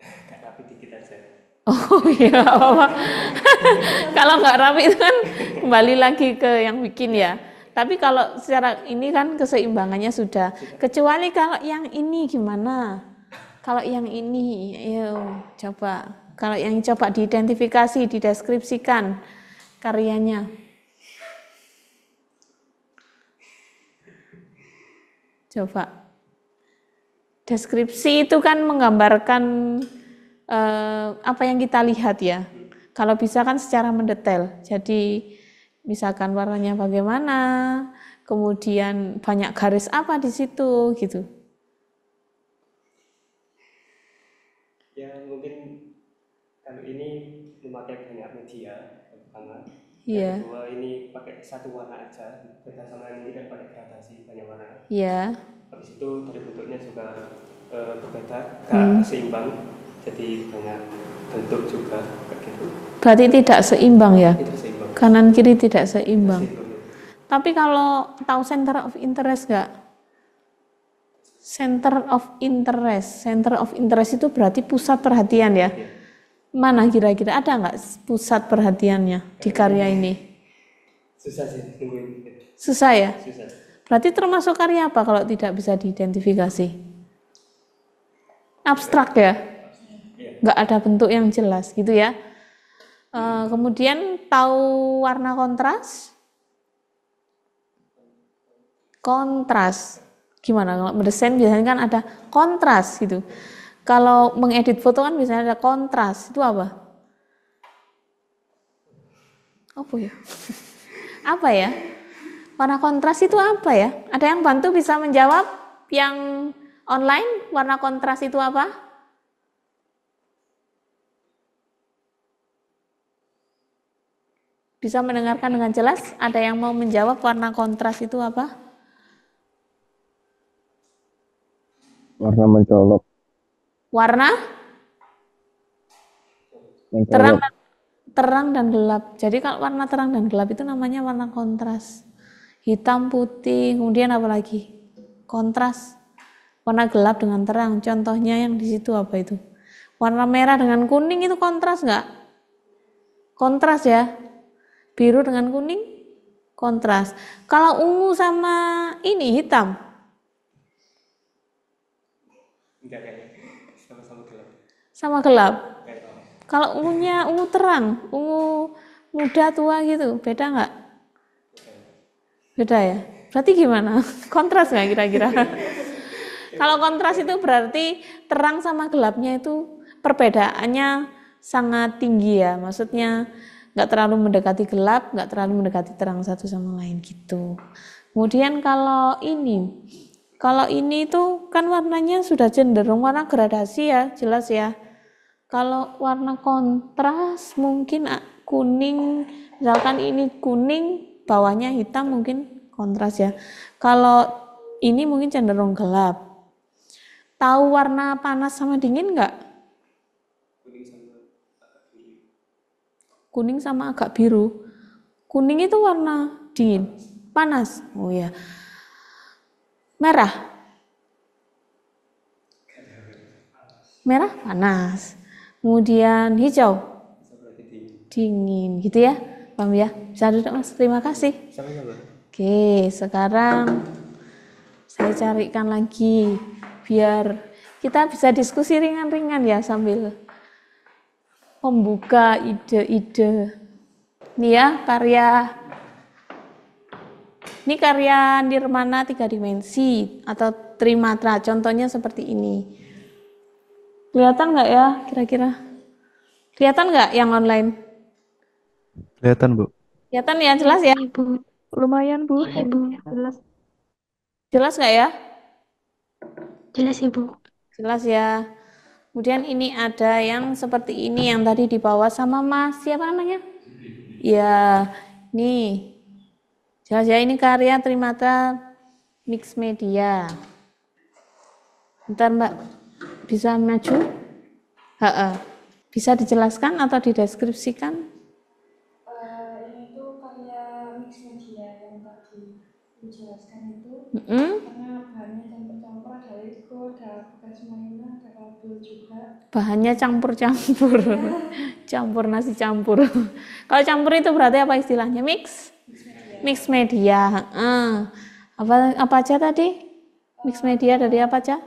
Kayak rapi dikit aja. Oh iya, apa? Kalau nggak rapi itu kan kembali lagi ke yang bikin ya. Tapi kalau secara ini kan keseimbangannya sudah. Kecuali kalau yang ini gimana? Kalau yang ini, ayo coba. Kalau yang coba diidentifikasi, dideskripsikan karyanya. Coba Deskripsi itu kan menggambarkan apa yang kita lihat ya. Kalau bisa kan secara mendetail. Jadi misalkan warnanya bagaimana, kemudian banyak garis apa di situ gitu. Ya mungkin kalau ini memakai banyak media yang pertama. Iya. Yang kedua ini pakai satu warna aja, beda sama yang ini kan pakai gradasi banyak warna. Iya. Habis itu dari bentuknya juga berbeda, gak seimbang, jadi banyak bentuk juga kayak gitu. Berarti tidak seimbang ya? Tidak seimbang. Kanan kiri tidak seimbang. Seimbang. Tapi kalau tahu center of interest nggak? Center of interest itu berarti pusat perhatian ya? Iya. Mana kira-kira ada nggak pusat perhatiannya di karya ini? Susah sih nungguin. Susah ya? Susah. Berarti termasuk karya apa kalau tidak bisa diidentifikasi? Abstrak ya? Nggak ada bentuk yang jelas gitu ya? Kemudian tahu warna kontras? Kontras. Gimana kalau mendesain biasanya kan ada kontras gitu. Kalau mengedit foto kan biasanya ada kontras. Itu apa? Apa ya? Apa ya? Warna kontras itu apa ya? Ada yang bantu bisa menjawab yang online? Warna kontras itu apa? Bisa mendengarkan dengan jelas? Ada yang mau menjawab warna kontras itu apa? Warna mencolok. Warna terang dan gelap. Jadi kalau warna terang dan gelap itu namanya warna kontras. Hitam, putih, kemudian apa lagi? Kontras. Warna gelap dengan terang. Contohnya yang di situ apa itu? Warna merah dengan kuning itu kontras nggak? Kontras ya. Biru dengan kuning kontras. Kalau ungu sama ini hitam. Enggak kayaknya. Sama-sama gelap. Sama gelap. Kayak apa? Kalau ungunya ungu terang, ungu muda tua gitu, beda nggak? Beda ya? Berarti gimana? Kontras nggak kira-kira? Kalau kontras itu berarti terang sama gelapnya itu perbedaannya sangat tinggi ya. Maksudnya nggak terlalu mendekati gelap, nggak terlalu mendekati terang satu sama lain gitu. Kemudian kalau ini tuh kan warnanya sudah cenderung warna gradasi ya, jelas ya. Kalau warna kontras mungkin kuning, misalkan ini kuning, bawahnya hitam mungkin kontras ya. Kalau ini mungkin cenderung gelap. Tahu warna panas sama dingin nggak? Kuning sama agak biru. Kuning itu warna dingin, panas. Oh ya. Merah. Merah panas. Kemudian hijau dingin gitu ya. Paham ya? Bisa duduk Mas. Terima kasih. Oke, sekarang saya carikan lagi biar kita bisa diskusi ringan-ringan ya sambil membuka ide-ide. Ini ya ini karya Nirmana 3 dimensi atau trimatra. Contohnya seperti ini. Kelihatan nggak ya kira-kira? Kelihatan nggak yang online? Kelihatan, Bu. Kelihatan ya, jelas ya? Ibu. Lumayan Bu. Ibu. Jelas nggak ya? Jelas Ibu. Jelas ya. Kemudian ini ada yang seperti ini yang tadi dibawa sama Mas siapa namanya? Ya, nih. Jelas ya, ini karya Trimatra Mix Media. Bentar Mbak, bisa maju? Bisa dijelaskan atau dideskripsikan? Ini tuh karya mix media yang tadi dijelaskan itu. Karena bahannya campur-campur, ada Lego, ada bekas mainan, ada kabel juga. Bahannya campur-campur. Campur nasi campur. Kalau campur itu berarti apa istilahnya? Mix media. Apa aja tadi? Mix media dari apa aja?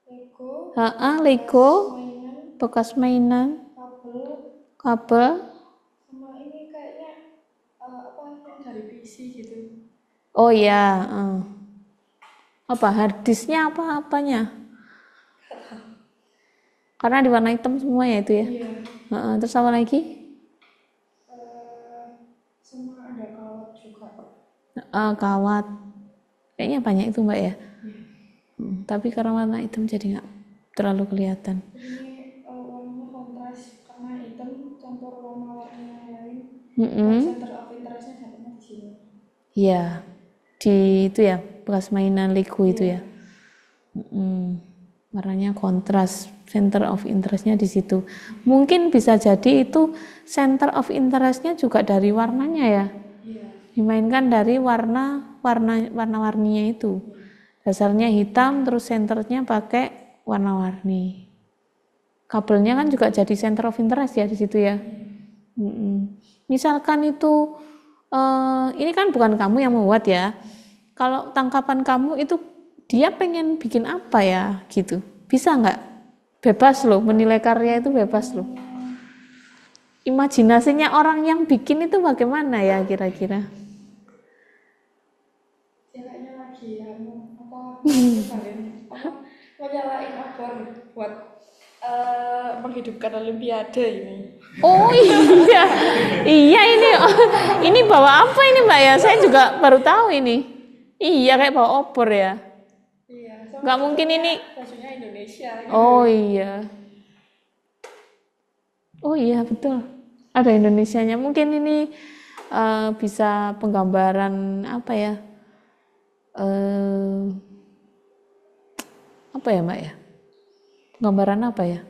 Lego, Lego, mainan, bekas mainan, kabel. sama ini kayaknya yang dari PC gitu. Oh ya, apa harddisknya apa apanya? Karena di warna hitam semua ya itu ya. Iya. Terus apa lagi? Sama ada kawat juga. Kawat. Kayaknya banyak itu Mbak ya. Tapi karena warna hitam jadi nggak terlalu kelihatan. Ini warnanya kontras karena hitam campur warna-warni yang lain. Center of interest-nya dapatnya di sini. Iya. Di itu ya, bekas mainan Lego itu ya. Warnanya kontras, center of interest-nya di situ. Mungkin bisa jadi itu center of interest-nya juga dari warnanya ya. Dimainkan dari warna-warninya itu. Dasarnya hitam, terus senternya pakai warna-warni. Kabelnya kan juga jadi center of interest ya di situ ya. Misalkan itu, ini kan bukan kamu yang membuat ya. Kalau tangkapan kamu itu dia pengen bikin apa ya gitu. Bisa nggak? Bebas loh, menilai karya itu bebas loh. Imajinasinya orang yang bikin itu bagaimana ya kira-kira? Kayaknya lagi nyalain obor buat menghidupkan Olimpiade ini. Oh iya, iya ini bawa apa ini Mbak ya? Saya juga baru tahu ini. Iya kayak bawa obor ya. Iya. Nggak mungkin ini. Bajunya Indonesia. Gitu. Oh iya. Oh iya betul. Ada Indonesianya. Mungkin ini bisa penggambaran apa ya? Apa ya Mbak ya? Penggambaran apa ya?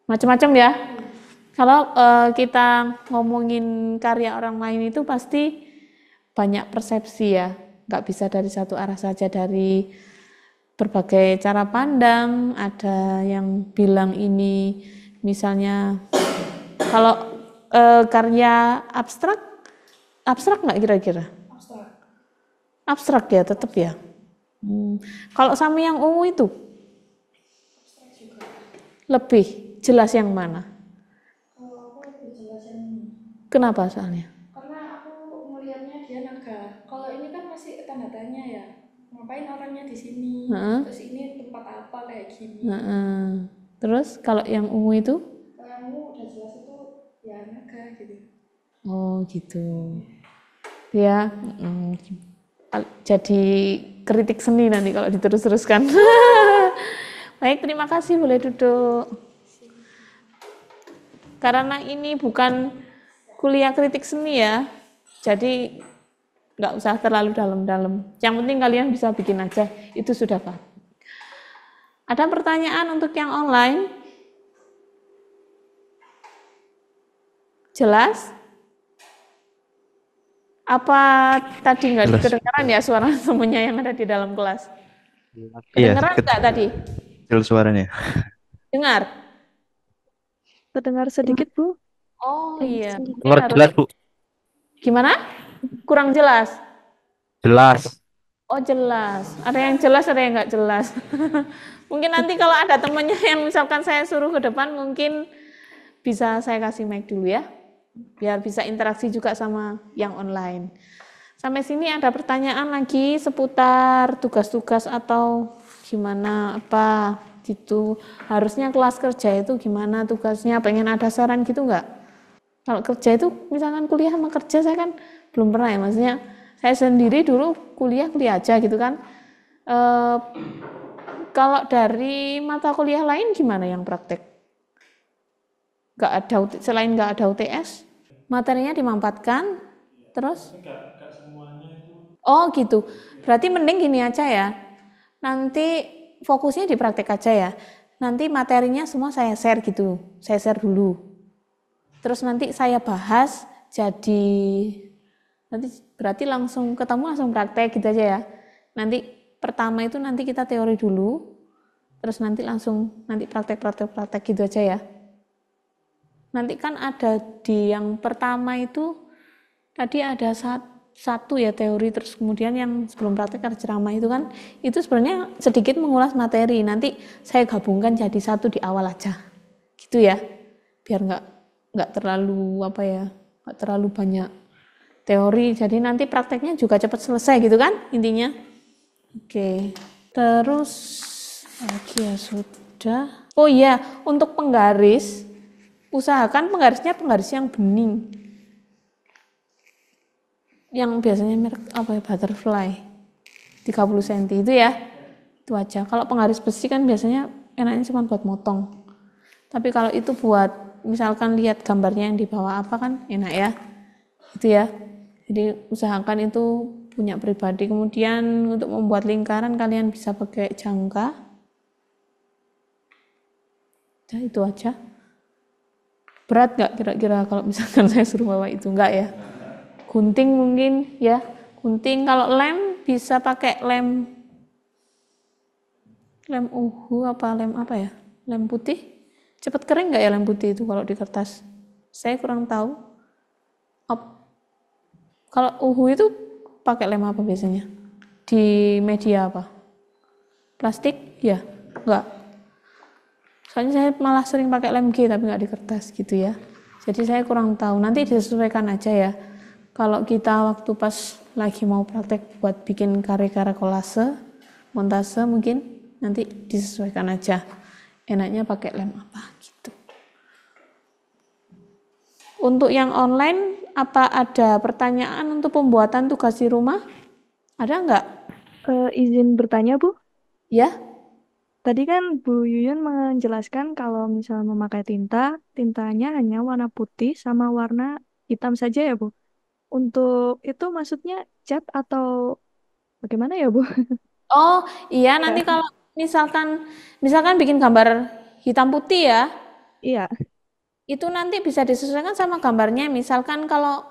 Macam-macam ya. Kalau kita ngomongin karya orang lain itu pasti banyak persepsi ya. Nggak bisa dari satu arah saja, dari berbagai cara pandang. Ada yang bilang ini misalnya kalau karya abstrak nggak kira-kira? Abstrak ya tetap ya. Kalau sama yang ungu itu lebih jelas yang mana? Kalau aku lebih jelas yang ini. Kenapa soalnya? Karena aku melihatnya dia naga. Kalau ini kan masih tanda tanya ya. Ngapain orangnya di sini? Terus ini tempat apa kayak gini? Terus kalau yang ungu itu? Kalau yang ungu udah jelas itu ya naga gitu. Oh gitu. Ya, jadi kritik seni nanti kalau diterus-teruskan. Baik, terima kasih, boleh duduk. Karena ini bukan kuliah kritik seni ya, jadi nggak usah terlalu dalam-dalam. Yang penting kalian bisa bikin aja, itu sudah Pak. Ada pertanyaan untuk yang online? Jelas? Apa tadi nggak kedengaran ya suara semuanya yang ada di dalam kelas? Kedengaran nggak tadi? Kecil suaranya. Dengar? Terdengar sedikit, Bu. Oh iya. Dengar jelas, Bu. Gimana? Kurang jelas? Jelas. Oh jelas. Ada yang jelas, ada yang nggak jelas. Mungkin nanti kalau ada temannya yang misalkan saya suruh ke depan, mungkin bisa saya kasih mic dulu ya. Biar bisa interaksi juga sama yang online. Sampai sini ada pertanyaan lagi seputar tugas-tugas atau gimana apa gitu. Harusnya kelas kerja itu gimana tugasnya, pengen ada saran gitu nggak? Kalau kerja itu misalkan kuliah sama kerja saya kan belum pernah ya, maksudnya saya sendiri dulu kuliah aja gitu kan. Kalau dari mata kuliah lain gimana yang praktek? Nggak ada, selain nggak ada UTS, materinya dimampatkan, terus? Enggak semuanya itu. Oh gitu, berarti mending gini aja ya. Nanti fokusnya di praktek aja ya. Nanti materinya semua saya share gitu. Saya share dulu. Terus nanti saya bahas jadi nanti berarti langsung ketemu langsung praktek gitu aja ya. Nanti pertama itu nanti kita teori dulu. Terus nanti langsung nanti praktek gitu aja ya. Nanti kan ada di yang pertama itu tadi ada satu ya teori, terus kemudian yang sebelum praktek ada ceramah itu kan, itu sebenarnya sedikit mengulas materi. Nanti saya gabungkan jadi satu di awal aja, gitu ya, biar nggak terlalu apa ya, nggak terlalu banyak teori. Jadi nanti prakteknya juga cepat selesai gitu kan intinya. Oke, terus lagi ya ada. Oh iya, untuk penggaris, usahakan penggarisnya penggaris yang bening. Yang biasanya merek apa ya, butterfly. 30 cm itu ya. Itu aja. Kalau penggaris besi kan biasanya enaknya cuma buat motong. Tapi kalau itu buat misalkan lihat gambarnya yang di bawah apa kan enak ya. Itu ya. Jadi usahakan itu punya pribadi. Kemudian untuk membuat lingkaran kalian bisa pakai jangka. Ya, itu aja. Berat nggak kira-kira kalau misalkan saya suruh bawa itu? Enggak ya. Gunting mungkin ya. Gunting, kalau lem bisa pakai lem uhu apa lem apa ya? Lem putih. Cepat kering nggak ya lem putih itu kalau di kertas? Saya kurang tahu. Kalau uhu itu pakai lem apa biasanya? Di media apa? Plastik? Ya, enggak. Soalnya saya malah sering pakai lem G tapi nggak di kertas gitu ya. Jadi saya kurang tahu. Nanti disesuaikan aja ya. Kalau kita waktu pas lagi mau praktek buat bikin karya-karya kolase, montase mungkin nanti disesuaikan aja. Enaknya pakai lem apa gitu. Untuk yang online, apa ada pertanyaan untuk pembuatan tugas di rumah? Ada nggak? Izin bertanya, Bu. Ya? Tadi kan Bu Yuyun menjelaskan kalau misal memakai tintanya hanya warna putih sama warna hitam saja ya, Bu. Untuk itu maksudnya cat atau bagaimana ya, Bu? Oh iya, Ya. nanti kalau misalkan bikin gambar hitam putih ya, Iya. itu nanti bisa disesuaikan sama gambarnya. Misalkan kalau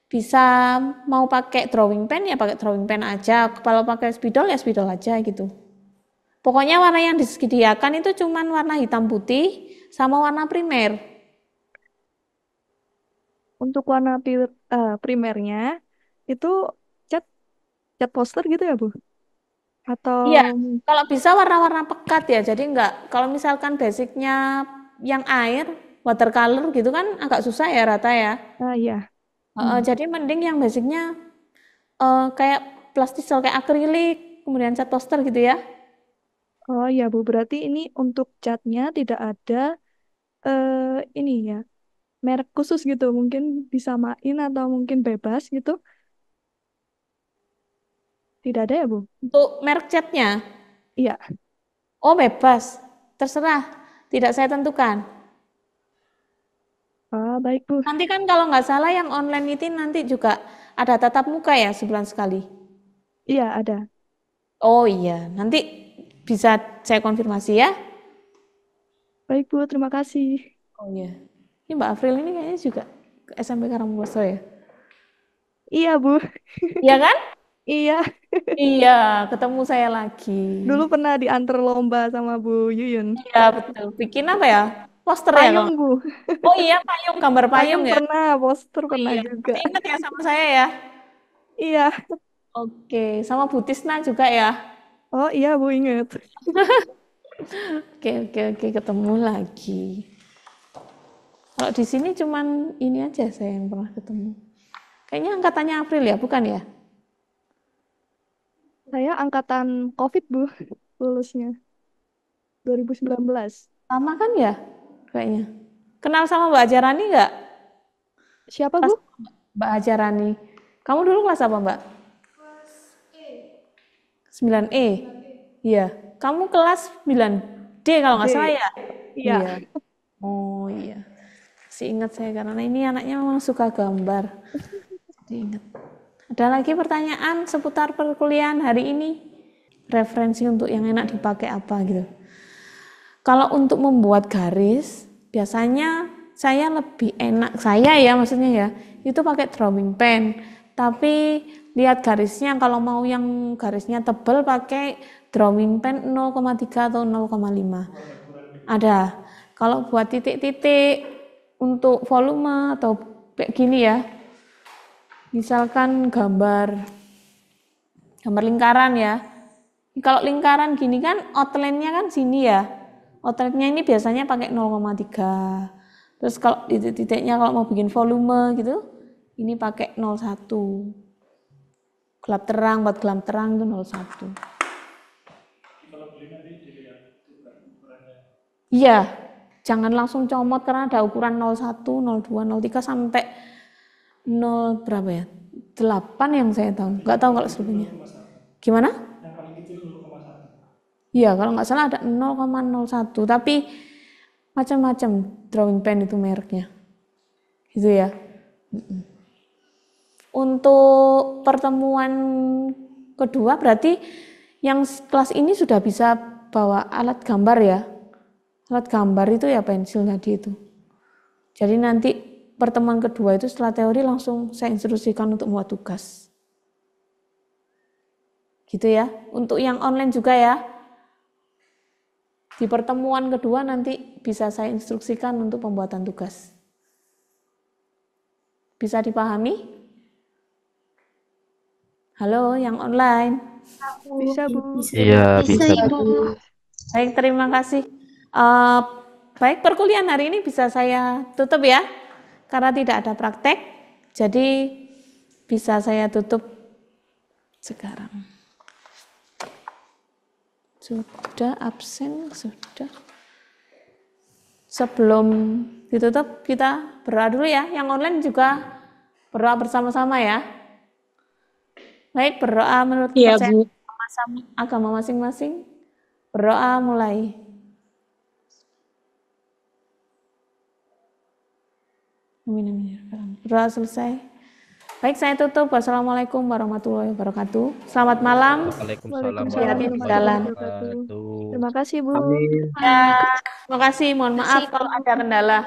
bisa mau pakai drawing pen ya pakai drawing pen aja. Kalau pakai spidol ya spidol aja gitu. Pokoknya warna yang disediakan itu cuman warna hitam putih sama warna primer. Untuk warna primernya itu cat poster gitu ya, Bu? Iya, Atau kalau bisa warna-warna pekat ya. Jadi enggak, kalau misalkan basicnya yang air, watercolor gitu kan agak susah ya Rata ya. ya. Hmm. Jadi mending yang basicnya kayak plastisol kayak akrilik, kemudian cat poster gitu ya. Oh ya, Bu, berarti ini untuk catnya tidak ada ini ya, merek khusus gitu, mungkin disamain atau mungkin bebas gitu. Tidak ada ya, Bu? Untuk merek catnya, Iya. oh bebas, terserah, tidak saya tentukan. Ah, baik, Bu. Nanti kan kalau nggak salah yang online itu nanti juga ada tatap muka ya sebulan sekali. Iya, ada. Oh iya, nanti bisa saya konfirmasi ya. Baik, Bu, terima kasih. Oh iya, ini Mbak April ini kayaknya juga ke SMP Karangboso ya. Iya, Bu. Iya kan? Iya. Iya, ketemu saya lagi. Dulu pernah diantar lomba sama Bu Yuyun. Iya betul. Bikin apa ya? Poster ya kalau. Payung, Bu. Oh iya, payung, gambar payung Payung ya. pernah, poster Oh pernah iya, juga. masih ingat ya sama saya ya. Iya. Oke, sama Bu Tisna juga ya. Oh iya, Bu, ingat. Oke, ketemu lagi. Kalau di sini cuman ini aja saya yang pernah ketemu. Kayaknya angkatannya April ya, bukan ya? Saya angkatan COVID, Bu, lulusnya 2019. Sama kan ya? Kayaknya. Kenal sama Mbak Ajarani nggak? Siapa, Kelas Bu? Mbak Ajarani. Kamu dulu kelas apa, Mbak? 9E. Iya. Kamu kelas 9D kalau nggak D. salah ya? Iya. Oh iya. Masih ingat saya karena ini anaknya memang suka gambar. Jadi ingat. Ada lagi pertanyaan seputar perkuliahan hari ini? Referensi untuk yang enak dipakai apa gitu. Kalau untuk membuat garis, biasanya saya lebih enak, saya ya maksudnya ya, itu pakai drawing pen. Tapi lihat garisnya, kalau mau yang garisnya tebal pakai drawing pen 0,3 atau 0,5. Ada. Kalau buat titik-titik untuk volume atau kayak gini ya, misalkan gambar lingkaran ya. Kalau lingkaran gini kan outline-nya kan sini ya. Outline-nya ini biasanya pakai 0,3. Terus kalau titik-titiknya kalau mau bikin volume gitu, ini pakai 0,1. Gelap terang, buat gelap terang itu 0,1. Kalau beli nanti dilihat itu kan ukurannya Iya, jangan langsung comot karena ada ukuran 01, 02, 03 sampai 0 berapa ya? 8 yang saya tahu. Nggak tahu kalau selebihnya. Gimana? Yang paling kecil 0,1. Iya, kalau nggak salah ada 0,01, tapi macam-macam drawing pen itu mereknya. Gitu ya. Untuk pertemuan kedua berarti yang kelas ini sudah bisa bawa alat gambar ya. Alat gambar itu ya pensil tadi itu. Jadi nanti pertemuan kedua itu setelah teori langsung saya instruksikan untuk membuat tugas. Gitu ya. Untuk yang online juga ya. Di pertemuan kedua nanti bisa saya instruksikan untuk pembuatan tugas. Bisa dipahami? Halo, yang online. Bisa, Bu. Iya, Bisa, bisa. Ibu. Baik, terima kasih. Baik, perkuliahan hari ini bisa saya tutup ya, karena tidak ada praktek, jadi bisa saya tutup sekarang. Sudah absen, sudah. Sebelum ditutup, kita berdoa dulu ya. Yang online juga berdoa bersama-sama ya. Baik, berdoa menurut kepercayaan agama masing-masing. Berdoa mulai. Amin. Berdoa selesai. Baik, saya tutup. Wassalamualaikum warahmatullahi wabarakatuh. Selamat malam. Waalaikumsalam Hati-hati di jalan. warahmatullahi wabarakatuh. Terima kasih, Bu. Amin. Ya, terima kasih. Mohon maaf kalau ada kendala.